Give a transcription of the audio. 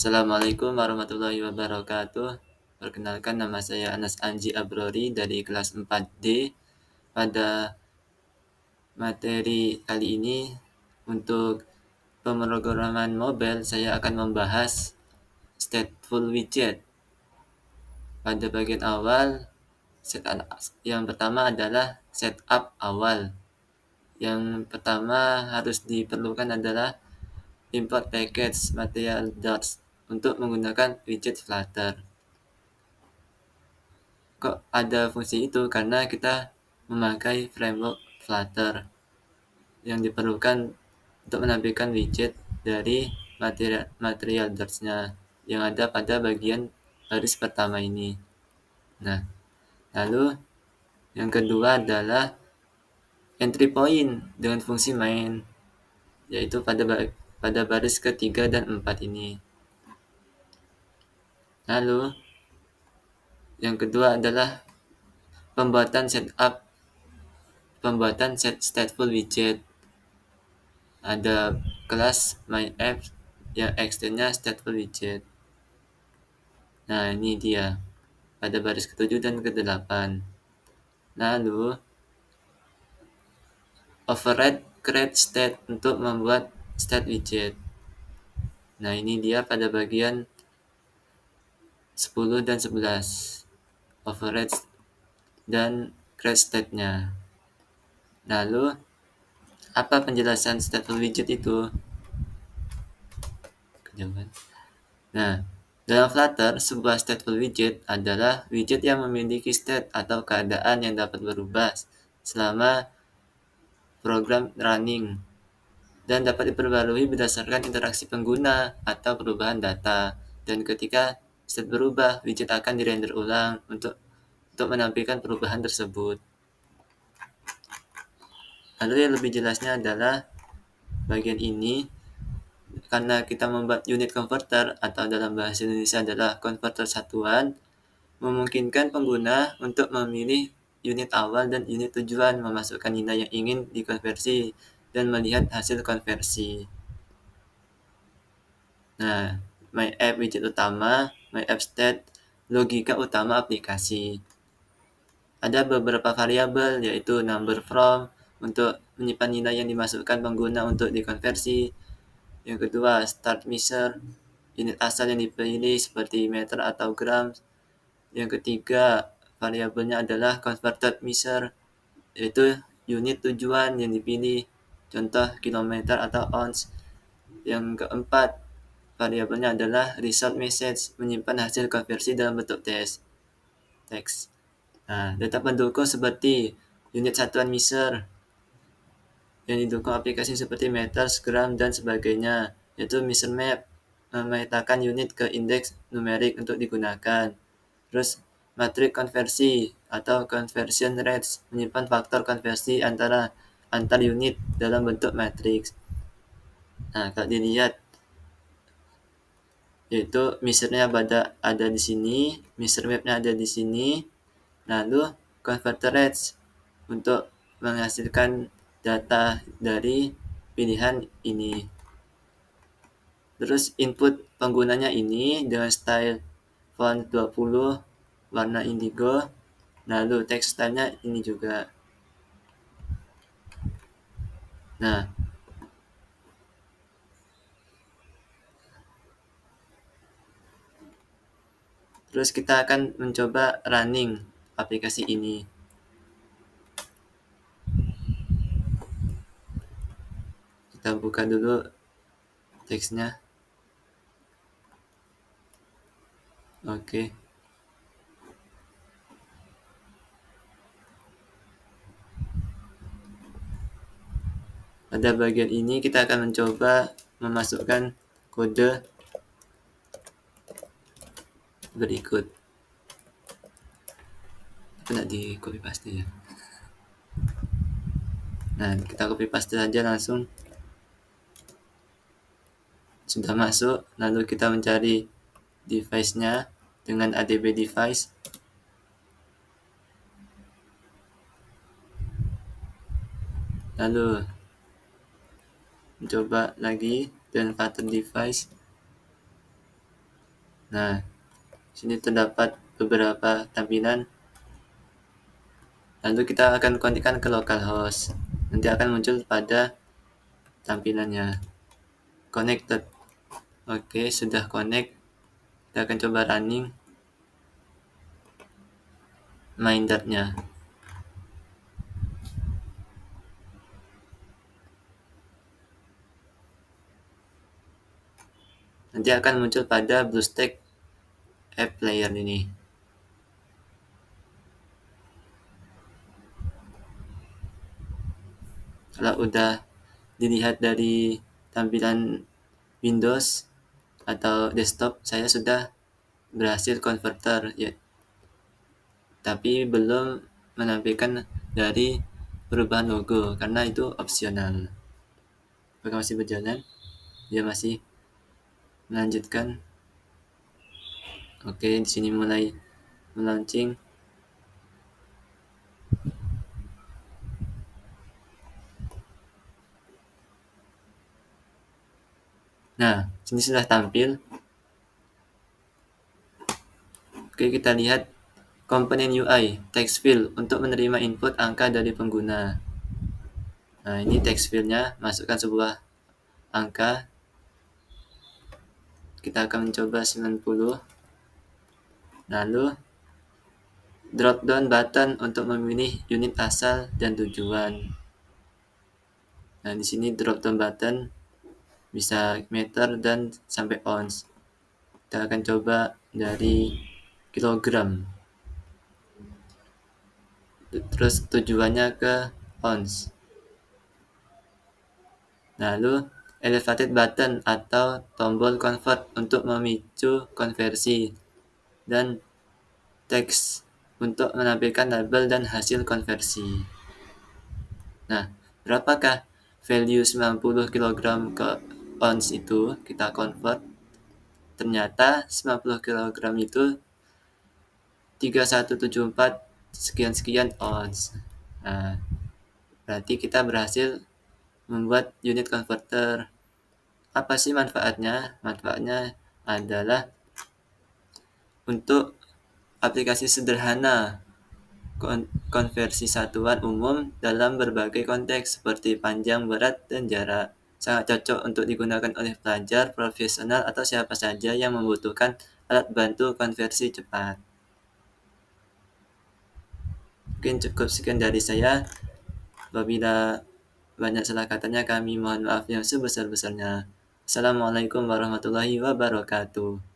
Assalamualaikum warahmatullahi wabarakatuh. Perkenalkan, nama saya Anas Anji Abrori dari kelas 4D. Pada materi kali ini untuk pemrograman mobile, saya akan membahas stateful widget. Pada bagian awal, yang pertama adalah setup awal. Yang pertama harus diperlukan adalah import package material docs untuk menggunakan widget Flutter. Kok ada fungsi itu? Karena kita memakai framework Flutter yang diperlukan untuk menampilkan widget dari material docs-nya yang ada pada bagian baris pertama ini. Nah, lalu yang kedua adalah entry point dengan fungsi main, yaitu pada baris ketiga dan 4 ini. Lalu yang kedua adalah pembuatan stateful widget. Ada kelas MyApp yang extendnya stateful widget. Nah, ini dia pada baris ke-7 dan ke-8. Lalu override create state untuk membuat state widget. Nah, ini dia pada bagian 10 dan 11. Override dan create state-nya. Lalu apa penjelasan stateful widget itu? Kejauhan. Nah, dalam Flutter, sebuah stateful widget adalah widget yang memiliki state atau keadaan yang dapat berubah selama program running dan dapat diperbarui berdasarkan interaksi pengguna atau perubahan data. Dan ketika state berubah, widget akan dirender ulang untuk menampilkan perubahan tersebut. Lalu yang lebih jelasnya adalah bagian ini. Karena kita membuat unit converter atau dalam bahasa Indonesia adalah konverter satuan, memungkinkan pengguna untuk memilih unit awal dan unit tujuan, memasukkan nilai yang ingin dikonversi, dan melihat hasil konversi. Nah, MyApp widget utama, MyApp state, logika utama aplikasi. Ada beberapa variabel, yaitu number from untuk menyimpan nilai yang dimasukkan pengguna untuk dikonversi. Yang kedua, start measure, unit asal yang dipilih seperti meter atau gram. Yang ketiga, variabelnya adalah converted measure, yaitu unit tujuan yang dipilih, contoh kilometer atau ounce. Yang keempat, variabelnya adalah result message, menyimpan hasil konversi dalam bentuk teks. Nah, data pendukung seperti unit satuan measure yang didukung aplikasi seperti meters, gram, dan sebagainya, yaitu measure map, memetakan unit ke indeks numerik untuk digunakan. Terus matrik konversi atau conversion rates, menyimpan faktor konversi antar unit dalam bentuk matriks. Nah, kalau dilihat, yaitu measure-nya ada di sini, measure map-nya ada di sini, lalu converter rates untuk menghasilkan data dari pilihan ini. Terus input penggunanya ini dengan style font 20 warna indigo, lalu text style-nya ini juga. Nah, terus kita akan mencoba running aplikasi ini. Kita buka dulu teksnya. Oke. Pada bagian ini kita akan mencoba memasukkan kode berikut. Tidak di copy paste ya. Nah, kita copy paste saja langsung. Sudah masuk, lalu kita mencari device-nya dengan adb device. Lalu mencoba lagi dan Flutter device. Nah, sini terdapat beberapa tampilan. Lalu kita akan konekkan ke localhost. Nanti akan muncul pada tampilannya. Connected. Oke, sudah connect. Kita akan coba running Mindernya. Nanti akan muncul pada BlueStack App Player ini. Kalau udah dilihat dari tampilan Windows atau desktop, saya sudah berhasil converter ya, tapi belum menampilkan dari perubahan logo karena itu opsional. Apakah masih berjalan? Ya, masih melanjutkan. Oke, di sini mulai melaunching. Nah, sini sudah tampil. Oke, kita lihat komponen UI text field untuk menerima input angka dari pengguna. Nah, ini text fieldnya, masukkan sebuah angka. Kita akan mencoba 90. Lalu drop down button untuk memilih unit asal dan tujuan. Nah, di sini drop down button bisa meter dan sampai ons. Kita akan coba dari kilogram. Terus tujuannya ke ons. Lalu elevated button atau tombol convert untuk memicu konversi, dan teks untuk menampilkan label dan hasil konversi. Nah, berapakah value 90 kg ke ons itu? Kita convert. Ternyata 90 kg itu 3174 sekian-sekian ons. Nah, berarti kita berhasil membuat unit converter. Apa sih manfaatnya? Manfaatnya adalah untuk aplikasi sederhana konversi satuan umum dalam berbagai konteks seperti panjang, berat, dan jarak. Sangat cocok untuk digunakan oleh pelajar, profesional, atau siapa saja yang membutuhkan alat bantu konversi cepat. Mungkin cukup sekian dari saya. Apabila banyak salah katanya, kami mohon maaf yang sebesar-besarnya. Assalamualaikum warahmatullahi wabarakatuh.